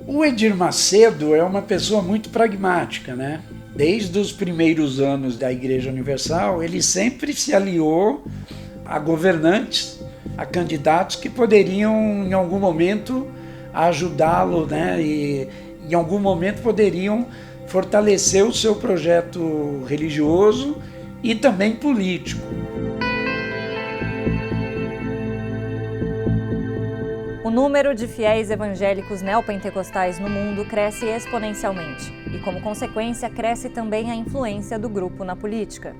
O Edir Macedo é uma pessoa muito pragmática, né? Desde os primeiros anos da Igreja Universal, ele sempre se aliou a governantes, a candidatos que poderiam, em algum momento, ajudá-lo, né? E em algum momento poderiam fortalecer o seu projeto religioso e também político. O número de fiéis evangélicos neopentecostais no mundo cresce exponencialmente e, como consequência, cresce também a influência do grupo na política.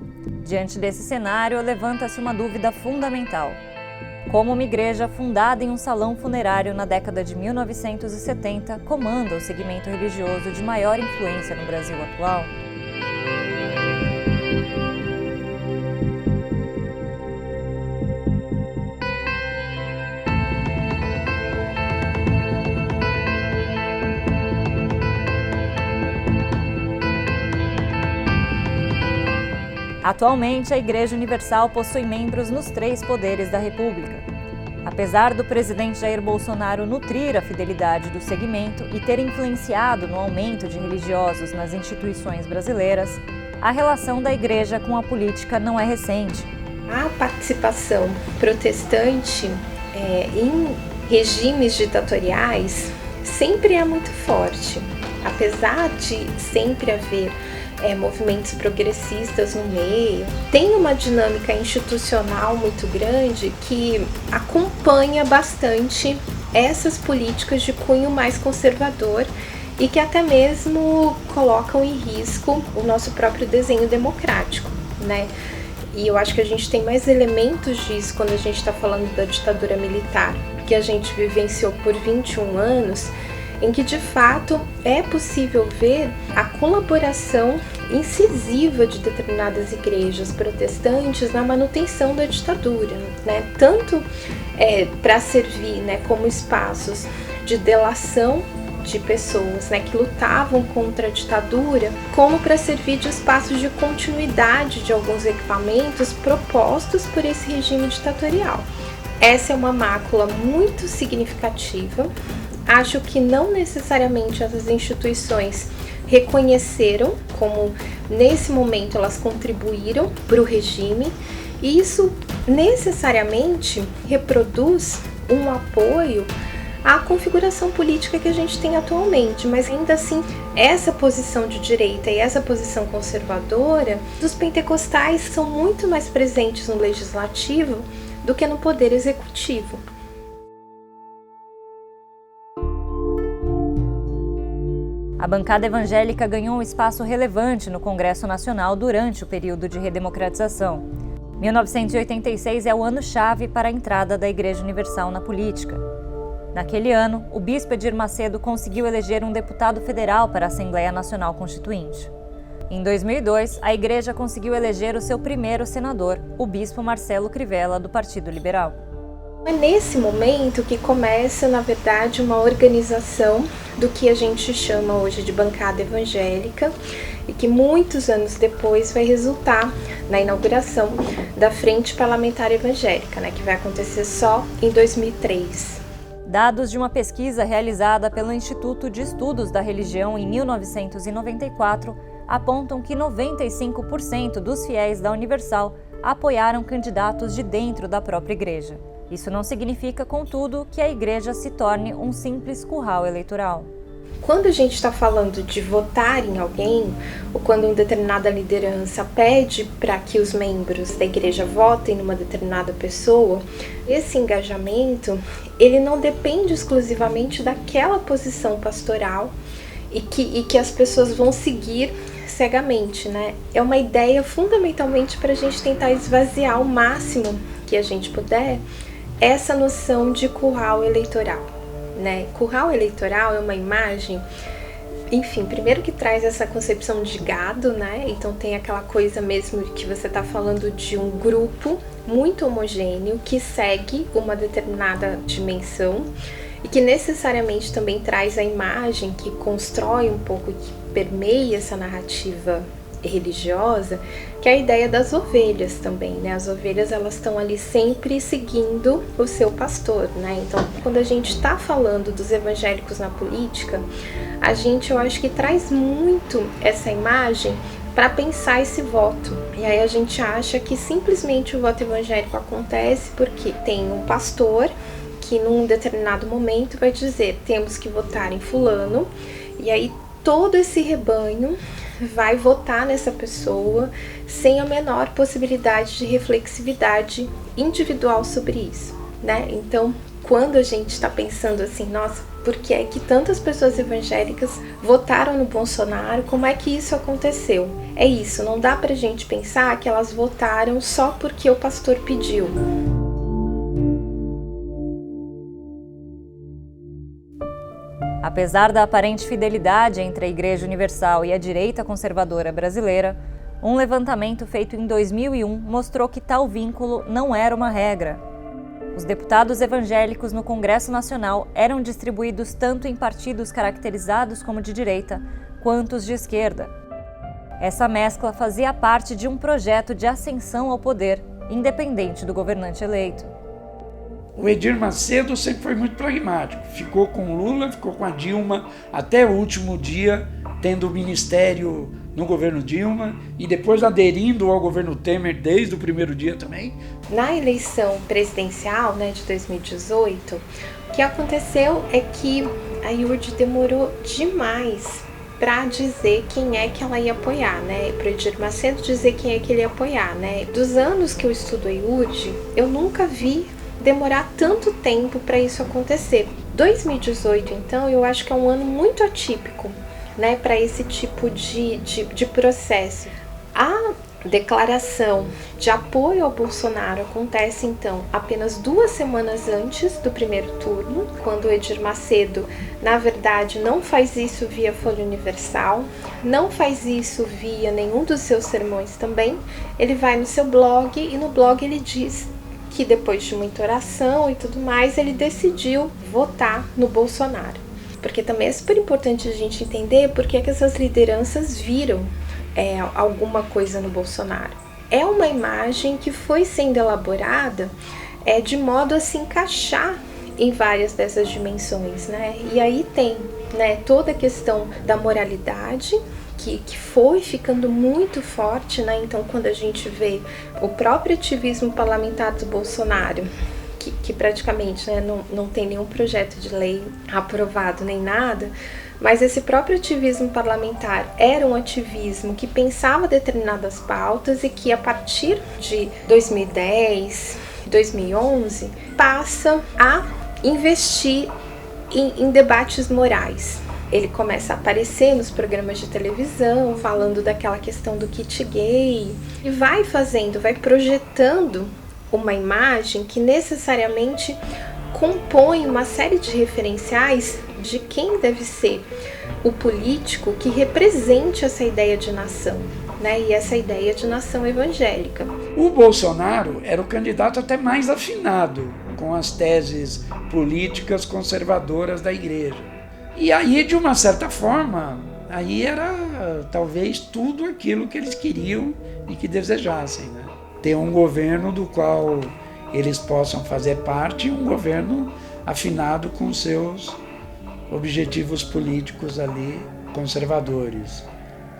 Diante desse cenário, levanta-se uma dúvida fundamental. Como uma igreja fundada em um salão funerário na década de 1970 comanda o segmento religioso de maior influência no Brasil atual? Atualmente, a Igreja Universal possui membros nos 3 poderes da República. Apesar do presidente Jair Bolsonaro nutrir a fidelidade do segmento e ter influenciado no aumento de religiosos nas instituições brasileiras, a relação da Igreja com a política não é recente. A participação protestante em regimes ditatoriais sempre é muito forte. Apesar de sempre haver movimentos progressistas no meio, tem uma dinâmica institucional muito grande que acompanha bastante essas políticas de cunho mais conservador e que até mesmo colocam em risco o nosso próprio desenho democrático, né? E eu acho que a gente tem mais elementos disso quando a gente está falando da ditadura militar, que a gente vivenciou por 21 anos, em que de fato é possível ver a colaboração incisiva de determinadas igrejas protestantes na manutenção da ditadura, né? Tanto para servir, né, como espaços de delação de pessoas, né, que lutavam contra a ditadura, como para servir de espaços de continuidade de alguns equipamentos propostos por esse regime ditatorial. Essa é uma mácula muito significativa. Acho que não necessariamente essas instituições reconheceram como, nesse momento, elas contribuíram para o regime, e isso necessariamente reproduz um apoio à configuração política que a gente tem atualmente, mas ainda assim, essa posição de direita e essa posição conservadora dos pentecostais são muito mais presentes no legislativo do que no poder executivo. A bancada evangélica ganhou um espaço relevante no Congresso Nacional durante o período de redemocratização. 1986 é o ano-chave para a entrada da Igreja Universal na política. Naquele ano, o bispo Edir Macedo conseguiu eleger um deputado federal para a Assembleia Nacional Constituinte. Em 2002, a Igreja conseguiu eleger o seu primeiro senador, o bispo Marcelo Crivella, do Partido Liberal. É nesse momento que começa, na verdade, uma organização do que a gente chama hoje de bancada evangélica e que muitos anos depois vai resultar na inauguração da Frente Parlamentar Evangélica, né, que vai acontecer só em 2003. Dados de uma pesquisa realizada pelo Instituto de Estudos da Religião em 1994 apontam que 95% dos fiéis da Universal apoiaram candidatos de dentro da própria igreja. Isso não significa, contudo, que a igreja se torne um simples curral eleitoral. Quando a gente está falando de votar em alguém, ou quando uma determinada liderança pede para que os membros da igreja votem numa determinada pessoa, esse engajamento, ele não depende exclusivamente daquela posição pastoral e que as pessoas vão seguir cegamente, né? É uma ideia fundamentalmente para a gente tentar esvaziar o máximo que a gente puder essa noção de curral eleitoral, né? Curral eleitoral é uma imagem, enfim, primeiro que traz essa concepção de gado, né? Então tem aquela coisa mesmo que você está falando de um grupo muito homogêneo que segue uma determinada dimensão e que necessariamente também traz a imagem que constrói um pouco, que permeia essa narrativa religiosa, que é a ideia das ovelhas também, né? As ovelhas, elas estão ali sempre seguindo o seu pastor, né? Então, quando a gente está falando dos evangélicos na política, eu acho que traz muito essa imagem para pensar esse voto. E aí a gente acha que simplesmente o voto evangélico acontece porque tem um pastor que num determinado momento vai dizer, temos que votar em fulano, e aí todo esse rebanho vai votar nessa pessoa sem a menor possibilidade de reflexividade individual sobre isso, né? Então, quando a gente está pensando assim, nossa, por que é que tantas pessoas evangélicas votaram no Bolsonaro? Como é que isso aconteceu? É isso, não dá pra gente pensar que elas votaram só porque o pastor pediu. Apesar da aparente fidelidade entre a Igreja Universal e a direita conservadora brasileira, um levantamento feito em 2001 mostrou que tal vínculo não era uma regra. Os deputados evangélicos no Congresso Nacional eram distribuídos tanto em partidos caracterizados como de direita, quanto os de esquerda. Essa mescla fazia parte de um projeto de ascensão ao poder, independente do governante eleito. O Edir Macedo sempre foi muito pragmático. Ficou com o Lula, ficou com a Dilma, até o último dia, tendo o ministério no governo Dilma e depois aderindo ao governo Temer desde o primeiro dia também. Na eleição presidencial, né, de 2018, o que aconteceu é que a IURD demorou demais para dizer quem é que ela ia apoiar, né? Para o Edir Macedo dizer quem é que ele ia apoiar, né? Dos anos que eu estudo a IURD, eu nunca vi demorar tanto tempo para isso acontecer. 2018, então, eu acho que é um ano muito atípico, né, para esse tipo de processo. A declaração de apoio ao Bolsonaro acontece, então, apenas 2 semanas antes do primeiro turno, quando o Edir Macedo, na verdade, não faz isso via Folha Universal, não faz isso via nenhum dos seus sermões também. Ele vai no seu blog e no blog ele diz que depois de muita oração e tudo mais, ele decidiu votar no Bolsonaro. Porque também é super importante a gente entender por que essas lideranças viram alguma coisa no Bolsonaro. É uma imagem que foi sendo elaborada de modo a se encaixar em várias dessas dimensões, né? E aí tem, né, toda a questão da moralidade, que foi ficando muito forte, né? Então, quando a gente vê o próprio ativismo parlamentar do Bolsonaro, que praticamente, né, não tem nenhum projeto de lei aprovado nem nada, mas esse próprio ativismo parlamentar era um ativismo que pensava determinadas pautas e que a partir de 2010, 2011, passa a investir em debates morais. Ele começa a aparecer nos programas de televisão, falando daquela questão do kit gay, e vai projetando uma imagem que necessariamente compõe uma série de referenciais de quem deve ser o político que represente essa ideia de nação, né? E essa ideia de nação evangélica. O Bolsonaro era o candidato até mais afinado com as teses políticas conservadoras da igreja. E aí, de uma certa forma, aí era talvez tudo aquilo que eles queriam e que desejassem, né? Ter um governo do qual eles possam fazer parte, um governo afinado com seus objetivos políticos ali, conservadores,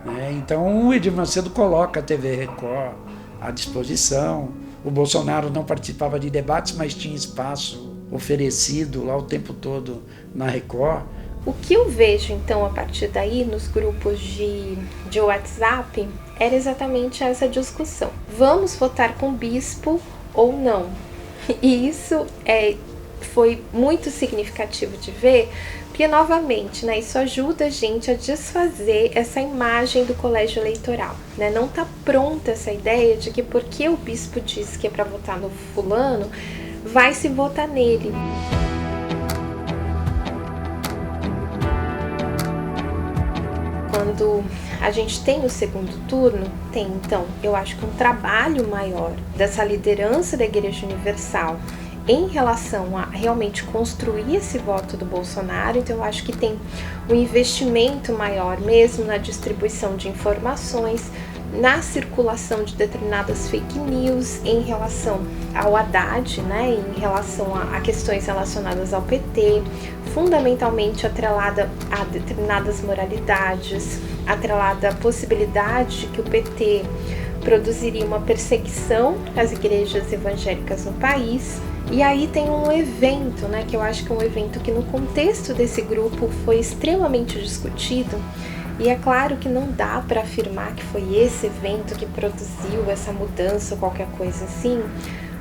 né? Então o Edir Macedo coloca a TV Record à disposição. O Bolsonaro não participava de debates, mas tinha espaço oferecido lá o tempo todo na Record. O que eu vejo, então, a partir daí, nos grupos de WhatsApp, era exatamente essa discussão. Vamos votar com bispo ou não? E isso foi muito significativo de ver, porque, novamente, né, isso ajuda a gente a desfazer essa imagem do colégio eleitoral, né? Não está pronta essa ideia de que porque o bispo diz que é para votar no fulano, vai se votar nele. Quando a gente tem o segundo turno, tem, então, eu acho que um trabalho maior dessa liderança da Igreja Universal em relação a realmente construir esse voto do Bolsonaro. Então, eu acho que tem um investimento maior mesmo na distribuição de informações, na circulação de determinadas fake news em relação ao Haddad, né, em relação a questões relacionadas ao PT, fundamentalmente atrelada a determinadas moralidades, atrelada à possibilidade de que o PT produziria uma perseguição às igrejas evangélicas no país. E aí tem um evento, né, que eu acho que é um evento que no contexto desse grupo foi extremamente discutido, e é claro que não dá para afirmar que foi esse evento que produziu essa mudança ou qualquer coisa assim,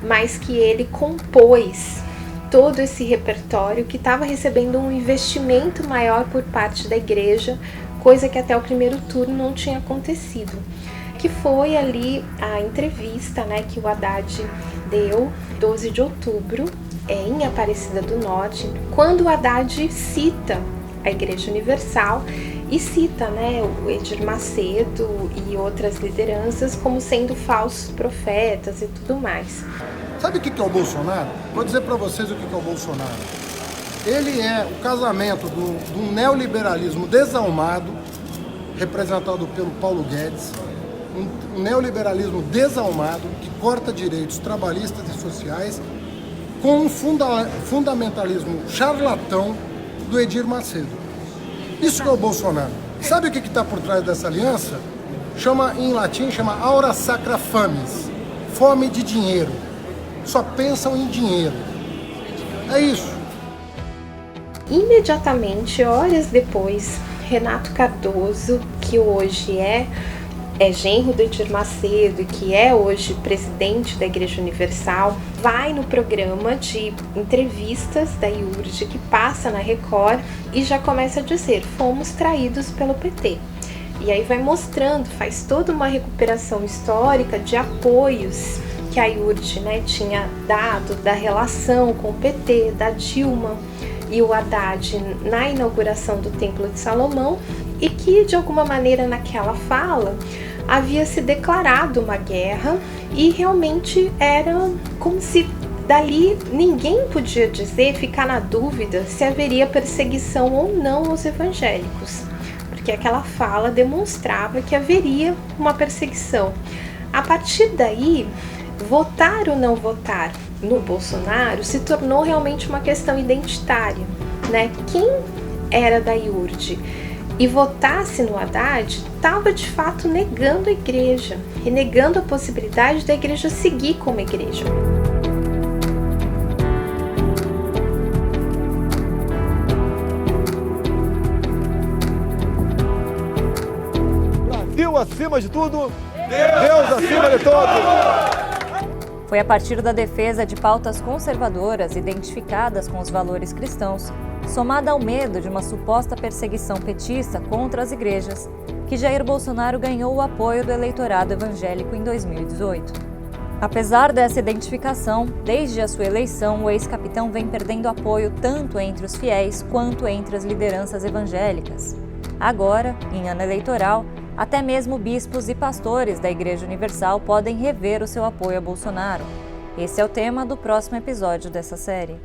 mas que ele compôs todo esse repertório que estava recebendo um investimento maior por parte da igreja, coisa que até o primeiro turno não tinha acontecido, que foi ali a entrevista, né, que o Haddad deu 12 de outubro em Aparecida do Norte, quando o Haddad cita a Igreja Universal e cita, né, o Edir Macedo e outras lideranças como sendo falsos profetas e tudo mais. Sabe o que é o Bolsonaro? Vou dizer para vocês o que é o Bolsonaro. Ele é o casamento do neoliberalismo desalmado, representado pelo Paulo Guedes, um neoliberalismo desalmado que corta direitos trabalhistas e sociais, com um fundamentalismo charlatão do Edir Macedo. Isso que é o Bolsonaro. Sabe o que está por trás dessa aliança? Em latim chama aura sacra fames, fome de dinheiro. Só pensam em dinheiro. É isso. Imediatamente, horas depois, Renato Cardoso, que hoje é genro do Edir Macedo e que é hoje presidente da Igreja Universal, vai no programa de entrevistas da IURD que passa na Record e já começa a dizer: fomos traídos pelo PT. E aí vai mostrando, faz toda uma recuperação histórica de apoios que a IURD, né, tinha dado da relação com o PT, da Dilma e o Haddad na inauguração do Templo de Salomão, e que de alguma maneira naquela fala havia se declarado uma guerra e realmente era como se dali ninguém podia dizer, ficar na dúvida se haveria perseguição ou não aos evangélicos, porque aquela fala demonstrava que haveria uma perseguição. A partir daí, votar ou não votar no Bolsonaro se tornou realmente uma questão identitária, né? Quem era da IURD e votasse no Haddad estava de fato negando a igreja e negando a possibilidade da igreja seguir como igreja. Brasil acima de tudo, Deus acima de todos. Foi a partir da defesa de pautas conservadoras identificadas com os valores cristãos, somada ao medo de uma suposta perseguição petista contra as igrejas, que Jair Bolsonaro ganhou o apoio do eleitorado evangélico em 2018. Apesar dessa identificação, desde a sua eleição, o ex-capitão vem perdendo apoio tanto entre os fiéis quanto entre as lideranças evangélicas. Agora, em ano eleitoral, até mesmo bispos e pastores da Igreja Universal podem rever o seu apoio a Bolsonaro. Esse é o tema do próximo episódio dessa série.